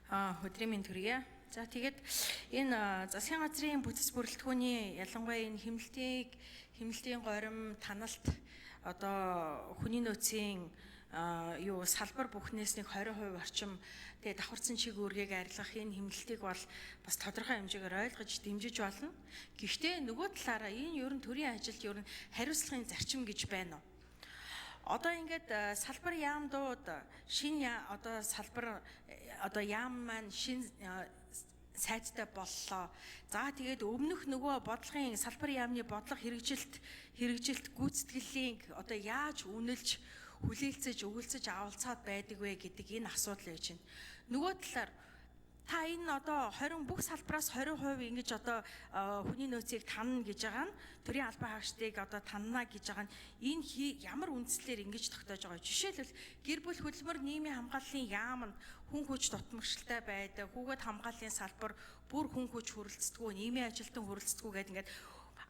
Өдрийн мэнд хүргэе. За тэгээд энэ засгийн газрын бүтэц бүрэлдэхүүний ялангуяа энэ хэмнэлтийн горим таналт одоо хүний нөөцийн салбар бүхнээс нэг 20% орчим тэгээд давхарсан чиг үүргийг арилгах энэ хэмнэлтийг бол бас тодорхой хэмжээгээр ойлгож дэмжиж болно. Гэхдээ нөгөө талаараа энэ ер нь төрийн ажилд ер нь хариуцлагын зарчим гэж байна уу? Одоо ингээд салбар яамдууд яам маань шин сайдтай боллоо. За тэгээд өмнөх нөгөө бодлогын салбар яамны бодлого хэрэгжилт гүйцэтгэлийн одоо яаж үнэлж хүлээлцэж өгүүлцэж авалцаад байдаг вэ гэдэг энэ асуудал байж байна. Нөгөө талаар та энэ одоо 20 бүх салбараас 20% ингэж одоо хүний нөөцийг танна гэж байгаа нь төрийн албан хаагчдыг одоо танна гэж байгаа нь энэ ямар үндслээр ингэж тогтоож байгаа. Жишээлбэл гэр бүл хөдөлмөр нийгмийн хамгааллын яамд хүн хүч дутмагшилтай байдаг, хүүхэд хамгааллын салбар бүр хүн хүч хөрөлцдөггүй, нийгмийн ажилтан хөрөлцдөггүй гэдэг ингээд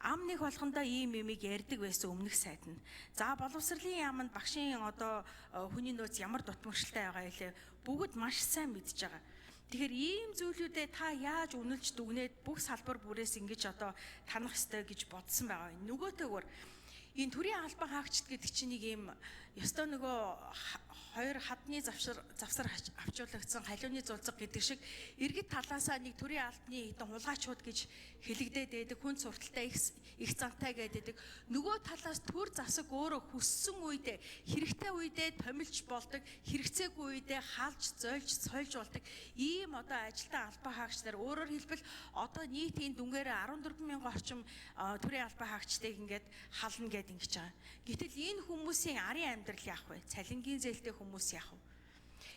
ам нэг болгондоо ийм юмыг ярьдаг байсан өмнөх сайд нь. За боловсролын яамд багшийн одоо хүний нөөц ямар дутмагшилтай байгаа илээ бүгд маш сайн мэдж байгаа. Тэгэхээр ийм зүйлүүдэд та яаж үнэлж дүгнээд бүх салбар бүрээс ингэж одоо танах ёстой гэж бодсон байгаа юм. Нөгөөтэйгөр энэ төрийн албан хаагчд гэдэг чинь нэг юм ёстой нөгөө хоёр хадны завсар авчуулагдсан халиуны зулцэг гэдэг шиг иргэд талаасаа нэг төрийн албаны хэдэн хулгайчуд гэж хэлэгдээд байдаг, хүн сурталтай их зантай гэдэг. Нөгөө талаас төр засаг өөрөө хүссэн үедээ хэрэгтэй үедээ томилж болдог, хэрэгцээгүй үедээ халж зөөлж сольж болдог ийм одоо ажилтан албан хаагч нар өөрөөр хэлбэл одоо нийтийн дүнгээр 14,000 орчим төрийн албан хаагчдыг ингээд хална гэдэг ингэж байгаа. Гэтэл энэ хүмүүсийн арын амьдрал яах вэ? Цалингийн зээлтэй хүмүүс яах вэ?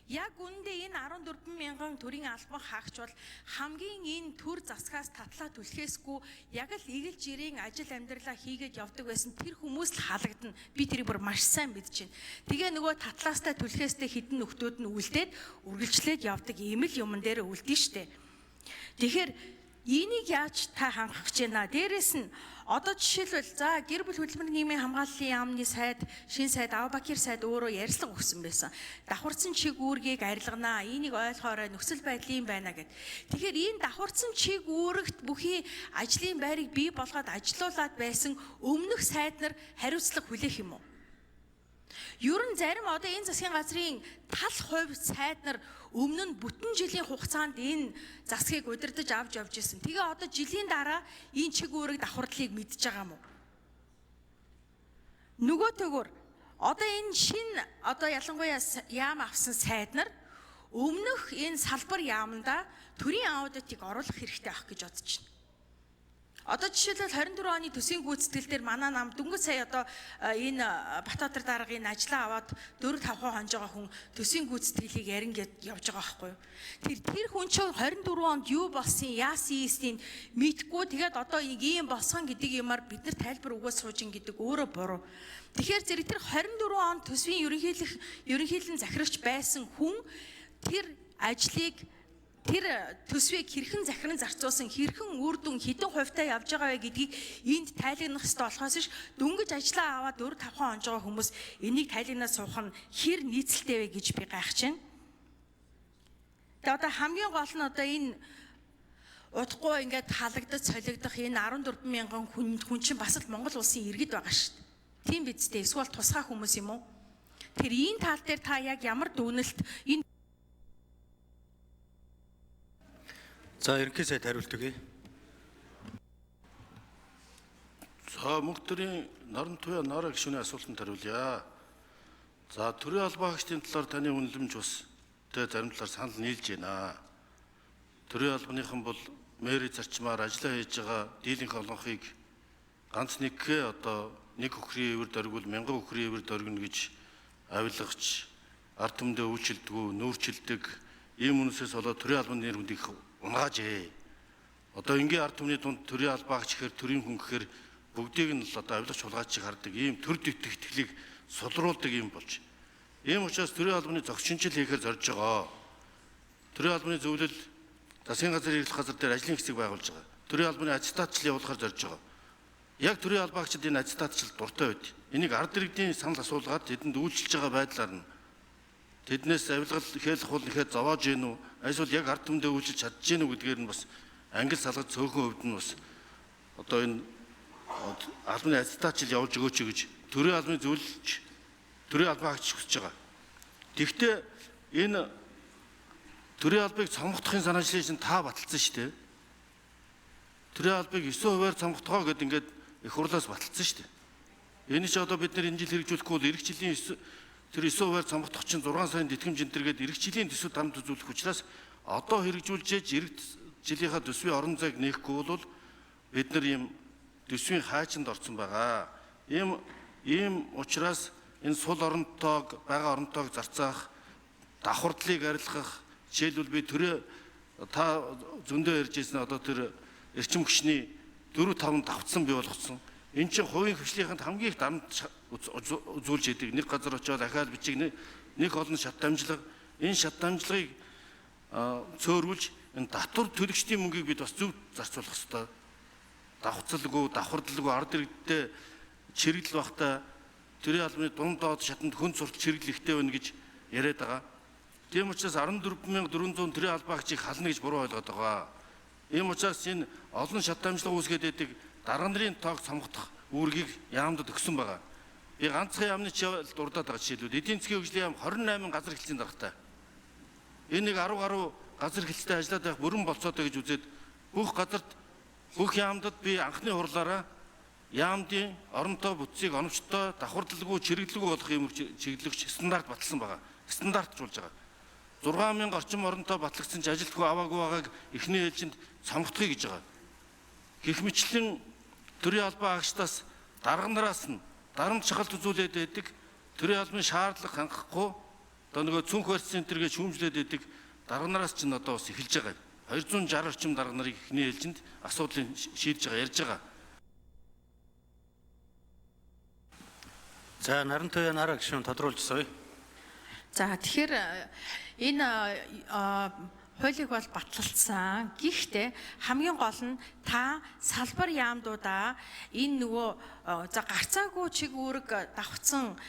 Яг үүндээ энэ 14,000 төрийн албан хаагч бол хамгийн энэ төр засгаас татлаа түлхээсгүй яг л эгэл жирийн ажил амьдралаа хийгээд явдаг байсан тэр хүмүүс л халагдана. Би тэрийг бүр маш сайн мэдэж байна. Тэгээ нөгөө татлаастай түлхээстэй хідэн нөхдөөд нь үлдээд үргэлжлээд явдаг ийм л юмн дээр үлдэн штэ. Тэгэхээр энийг яаж та хангах гэж байна? Дээрээс нь одоо жишээлбэл за гэр бүл хөдөлмөрийн нийгмийн хамгааллын яамны сайд, шинэ сайд Авбакир сайд өөрөө ярьцлага өгсөн байсан. Давхарсан чиг үүргийг арилганаа, энийг ойлгоорой, нөхцөл байдлын байна гэд. Тэгэхээр энэ давхарсан чиг үүрэгт бүхий ажлын байрыг бий болгоод ажилуулад байсан өмнөх сайд нар хариуцлага хүлээх юм уу? Ер нь зарим одоо энэ засгийн газрын тал хувь сайд нар өмнө нь бүтэн жилийн хугацаанд энэ засгийг удирдах авч явж исэн. Тэгээ одоо жилийн дараа энэ чиг үүрэг давхардлыг мэдж байгаа юм уу? Нөгөөтэйгөр одоо энэ шинэ одоо ялангуяа яам авсан сайд нар өмнөх энэ салбар яамнда төрийн аудитыг оруулах хэрэгтэй авах гэж бодож байна. Одоо жишээлбэл 24 оны төсвийн гүйцэтгэл дээр манай нам дөнгөж сая одоо энэ Батбаатар даргын ажлаа аваад 4-5 хонж байгаа хүн төсвийн гүйцэтгэлийг ярин гэж явж байгаа байхгүй юу? Тэр хүн чинь 24 онд юу болсон, яасан ийснийг мэдгүй тэгээд одоо нэг ийм болсон гэдэг юмар бид нар тайлбар өгөөс сууж ин гэдэг өөрөө буруу. Тэгэхээр зэрэг тэр 24 онд төсвийн ерөнхийлөн захирагч байсан хүн тэр ажлыг тэр төсвийг хэрхэн захиран зарцуулсан, хэрхэн үр дүн хэдэн хувьтай явж байгаа вэ гэдгийг энд тайлагнах хэрэгтэй болохоос ш дөнгөж ажиллаа аваад 4-5 хонж байгаа хүмүүс энийг тайлагнаад суух нь хэр нийцэлтэй вэ гэж би гайхаж байна. Тэгээ одоо хамгийн гол нь одоо энэ удахгүй ингээд халагдаж солигдох энэ 14,000 хүн чинь бас л Монгол улсын иргэд байгаа ш. Тийм биз дээ. Эсвэл тусгай хүмүүс юм уу? Тэр энэ тал дээр та яг ямар дүгнэлт энэ За ерөнхий сайд хариулт өгье. За мөнх төрийн наран туяа нараа гишүүний асуултанд хариулъя. За төрийн албан хаагчдын талаар таны үнэлэмж бас зарим талаар санал нийлж байна. Төрийн албаныхан бол мэрийн зарчмаар ажиллаа хийж байгаа дийлэнх олонхыг ганц нэгхээ одоо нэг хөхрийн эвэр дөрвөл 1000 хөхрийн эвэр дөргөнө гэж авилгач ард түмэндээ үйлчилдэггүй, нүүрчилдэг ийм үнэсээс болоод төрийн албаны нэр хүндийг унгаажээ. Одоо энгийн ард түмний дунд төрийн албан хаагч гэхээр төрийн хүн гэхээр бүгдийг нь л одоо авилгач хулгайч шиг хардаг ийм төр дэвтгэлийг сулруулдаг юм болж. Ийм учраас төрийн албаны зохицонжил хийхээр зорж байгаа. Төрийн албаны зөвлөл засгийн газрын эрхлэх газар дээр ажлын хэсэг байгуулж байгаа. Төрийн албаны аттестатчил явуулахар зорж байгаа. Яг төрийн албан хаагчид энэ аттестатчил дуртай байд. Энийг ард иргэдийн санал асуулгаад тэдэнд үйлчилж байгаа байдлаар нь тэднээс авилгал ихээлэх бол ихэд зовоож гэнэ үү? Эсвэл яг ард түмэндээ үйлчилж чадж гэнэ үү гэдгээр нь бас ангил салгаж цөөхөн хувьд нь бас одоо энэ албаны аттестатчил явуулж өгөөч гэж төрийн албаны зөвлөлж төрийн албаа хаагч хүсэж байгаа. Тэгвэл энэ төрийн албыг цомгохдохын санаачлалыг чинь та баталсан шүү дээ. Төрийн албыг 9%-аар цомгохдохоо гэдээ ингээд их хурлаас баталсан шүү дээ. Энэ ч одоо бид нар энэ жил хэрэгжүүлэхгүй бол эх жилийн тэр 9%-аар цомгохдох чинь 6 сарын тэтгэмж энтергээд эх жилийн төсвөд дарамт үзүүлэх учраас одоо хэрэгжүүлж эх жилийнхаа төсвийн орон зайг нээхгүй бол бид нар ийм төсвийн хаачинд орсон байгаа. Ийм учраас энэ сул оронтойг байгаа оронтойг зарцаах, давхардлыг арилгах, жишээлбэл би та зөндөө ярьжсэн одоо тэр эрчим хүчний 4-5 давтсан бий болгоцсон. Энэ чинь хувийн хвшлийнханд хамгийн их дарамт үзүүлж идэг. Нэг газар очиод ахаал бичиг нэг олон шат дамжлага. Энэ шат дамжлагыг цөөрүүлж энэ татвар төлөгчдийн мөнгийг бид бас зөв зарцуулах хэрэгтэй. Давхцалгүй, давхардалгүй ард иргэдтэй чирэгдэл багтаа төрийн албаны дунд доод шатанд хүн суртал чирэгдэл ихтэй байна гэж яриад байгаа. Тийм учраас 14,400 төрийн албаагчийг хална гэж буруу ойлгоод байгаа. Ийм учраас энэ олон шат дамжлага үүсгээд байдаг дарга нарын тоог цомгох үүргийг яамдад өгсөн байгаа. Би ганцхан яамны дурдаад байгаа жишээлбэл эдийн засгийн хөгжлийн яам 28 газар хэлцээний даргатай. Энэ нэг 10 гаруй газар хэлцээтэй ажиллаад байх бүрэн болцоотой гэж үзээд бүх газарт бүх яамдад би анхны хурлаараа яамдын оронтой бүтцийг оновчтой давхардалгүй чирэгдлгүй болох юм чиглэлч стандарт баталсан байгаа. Стандартжуулж байгаа. 6,000 орчим оронтой батлагдсан ч ажилтгүй аваагүй байгааг эхний ээлжинд цомгохдохыг гэж байгаа. Гэх мэтлэн төрийн албан хаагчдаас дарга нараас нь дарамт шахалт үзүүлээд байдаг. Төрийн албаны шаардлага хангахгүй одоо нөгөө цүнх барьц центр гэж шүүмжлээд байдаг дарга нараас ч одоо бас эхэлж байгаа. 260 орчим дарга нарыг эхний ээлжинд асуудлыг шийдэж байгаа ярьж байгаа. За наран туяа нараа гишүүн тодруулжсоё. За тэгэхээр энэ хуулийг бол батлалцсан. Гэхдээ хамгийн гол нь та салбар яамдуудаа энэ нөгөө за гарцаагүй чиг үүрэг давхцсан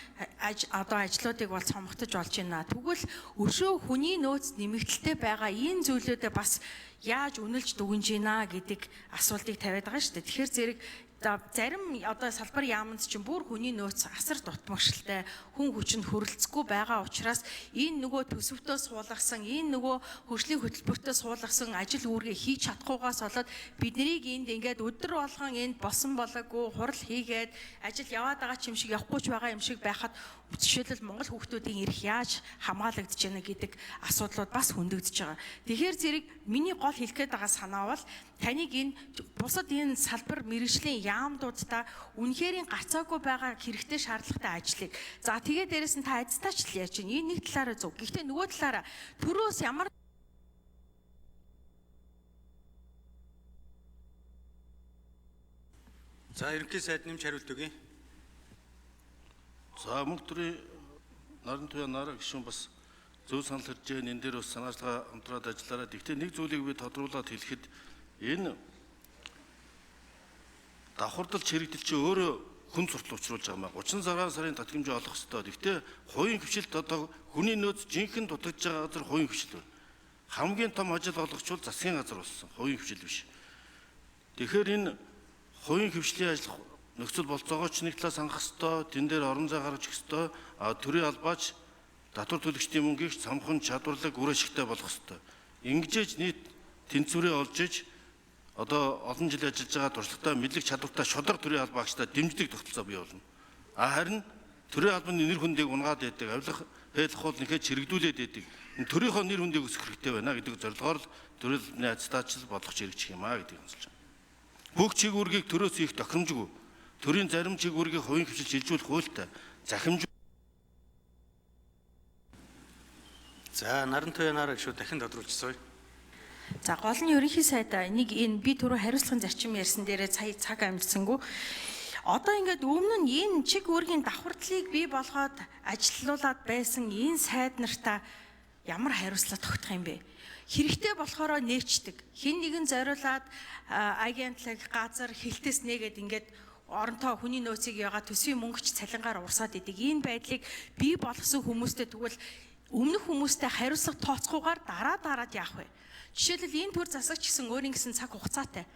одоо ажлуудыг бол цомготож болж байна. Тэгвэл өшөө хүний нөөц нэмэгдэлтэй байгаа энэ зүйлүүдэд бас яаж үнэлж дүгнэж байна гэдэг асуултыг тавиад байгаа шүү дээ. Тэгэхээр зэрэг зарим одоо салбар яамд чинь бүр хүний нөөц асар дутмагшилтай хүн хүчинд хөрөлцөхгүй байгаа учраас энэ нөгөө төсөвтөө суулгасан энэ нөгөө хөгжлийн хөтөлбөртөө суулгасан ажил үүргээ хийж чадахгүйгаас болоод бид нарыг энд ингээд өдөр болгон энд болсон болоогүй хурал хийгээд ажил яваад байгаа ч юм шиг явахгүй ч байгаа юм шиг байхад жишээлбэл Монгол хүүхдүүдийн эрх яаж хамгаалагдж байна гэдэг асуудлууд бас хөндөгдөж байгаа. Тэгэхээр зэрэг миний гол хэлэх гээд байгаа санаа бол таныг энэ бусад энэ салбар мэргэжлийн яамдуудаа үнэхээр гарцаагүй байгаа хэрэгтэй шаардлагатай ажлыг за тэгээ дээрэс нь та аттестатчил ярьж байна. Энэ нэг талаараа зөв. Гэхдээ нөгөө талаараа төрөөс ямар За ерөнхий сайд нэмж хариулт өгье. За мөнх төрийн наран туяа нараа гишүүн бас зөв санал хэлж байгаа. Энэ дээр бас санаачлага хамтраад ажиллаараа. Гэхдээ нэг зүйлийг би тодруулаад хэлэхэд энэ давхардал чирэгдэл чи өөрөө хүн суртал учруулж байгаа маа. 36 сарын татгамжийг олох ёстой. Гэхдээ хувийн хвшилт одоо хүний нөөц жинхэнэ дутагдж байгаа газар хувийн хвшил байна. Хамгийн том ажил олгогч бол засгийн газар болсон. Хувийн хвшил биш. Тэгэхээр энэ хувийн хвшлийн ажил нөхцөл болцоогоо ч нэг талаас хангах ёстой. Тэн дээр орон зай гаргаж өгөх ёстой. Төрийн албаач татвар төлөгчдийн мөнгийг цамхан чадварлаг үр ашигтай болгох ёстой. Ингэжээж нийт тэнцвэрээ олж иж одоо олон жил ажиллаж байгаа туршлагатай мэдлэг чадвартай шударга төрийн албаагчдаа дэмждэг тогтолцоо бий болно. Харин төрийн албаны нэр хүндийг унгаад байдаг, авилах хэлэх бол нэхэ чирэгдүүлээд байдаг. Төрийнхөө нэр хүндийг өсгөх хэрэгтэй байна гэдэг зорилгоор л төрийн албаны аттестатчил бодлого хэрэгжих юм а гэдгийг онцолж байна. Бүх чиг үүргийг төрөөс их тохиромжгүй. Төрийн зарим чиг үүргийг хувийн хвшилж шилжүүлэх хуультай захимж. За наран туяа нараа гишүүн дахин тодруулжсоё. За гол нь ерөнхий сайдаа нэг энэ би түрүү хариуцлагын зарчим ярьсан дээрээ сая цаг амжсангүй. Одоо ингээд өмнө нь энэ чиг үүргийн давхардлыг бий болгоод ажилуулад байсан энэ сайд нартаа ямар хариуцлага тогтох юм бэ? Хэрэгтэй болохоор нээчдэг. Хэн нэгэн зориулаад агентлаг газар хилтэс нээгээд ингээд оронтой хүний нөөцийг яагаад төсвийн мөнгөч цалингаар урсаад идэг. Энэ байдлыг бий болгосон хүмүүстэй тэгвэл өмнөх хүмүүстэй хариуцлага тооцохгүйгээр дараад яах вэ? Жишээлбэл энэ төр засагч гэсэн өөрийн гэсэн цаг хугацаатай.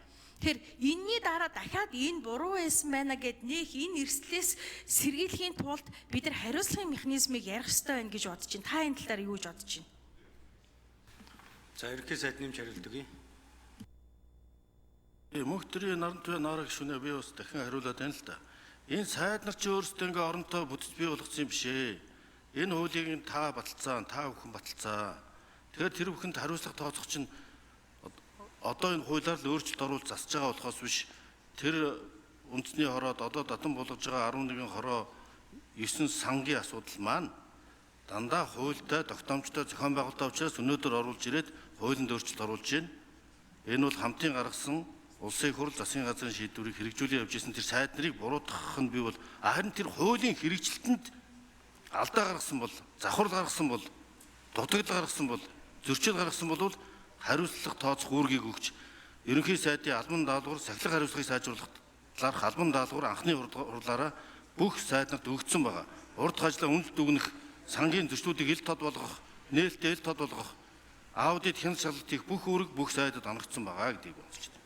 Тэгэхээр энэний дараа дахиад энэ буруу байсан байна гэд нөх энэ эрсдлээс сэргийлэхийн тулд бид нар хариуцлагын механизмыг ярих ёстой байна гэж бодож байна. Та энэ тал дээр юу гэж бодож байна? За ерөнхий сайд нэмж хариулт өгье. Мөнх төрийн наран туяа нараа гишүүнээ би бас дахин хариулаад байна л да. Энэ сайд нар чи өөрсдөө ингээ оронтой бүтц бий болгоцсон юм биш ээ. Энэ хуулийг та баталцаа, та бүхэн баталцаа. Тэгэхээр тэр бүхэнд хариуцлага тооцох чинь одоо энэ хуулиар л өөрчлөлт оруулж засаж байгаа болохоос биш. Тэр үндэсний хороод одоо татан болгож байгаа 11 хороо 9 сангийн асуудал маань дандаа хуультай, тогтоомжтой зохион байгуулалтаа учраас өнөөдөр оруулж ирээд хуулинд өөрчлөлт оруулж байна. Энэ бол хамтын гаргасан улсын их хурл засгийн газрын шийдвэрийг хэрэгжүүлэн явж исэн тэр сайд нарыг буруутгах нь би бол харин тэр хуулийн хэрэгжилтэнд алдаа гаргасан бол, завхрал гаргасан бол, дутагдал гаргасан бол, зөрчил гаргасан бол хариуцлага тооцох үүргийг өгч ерөнхий сайдын албан даалгавар сахилга хариуцлагыг сайжруулах талаарх албан даалгавар анхны хурлаараа бүх сайд нарт өгсөн байгаа. Урд хажлаа үнэлт дүгнэх, сангийн зөрчлүүдийг ил тод болгох, нээлттэй ил тод болгох, аудит хяналт шалгалт хийх бүх үүрэг бүх сайдад анхагдсан байгаа гэдгийг бодож байна.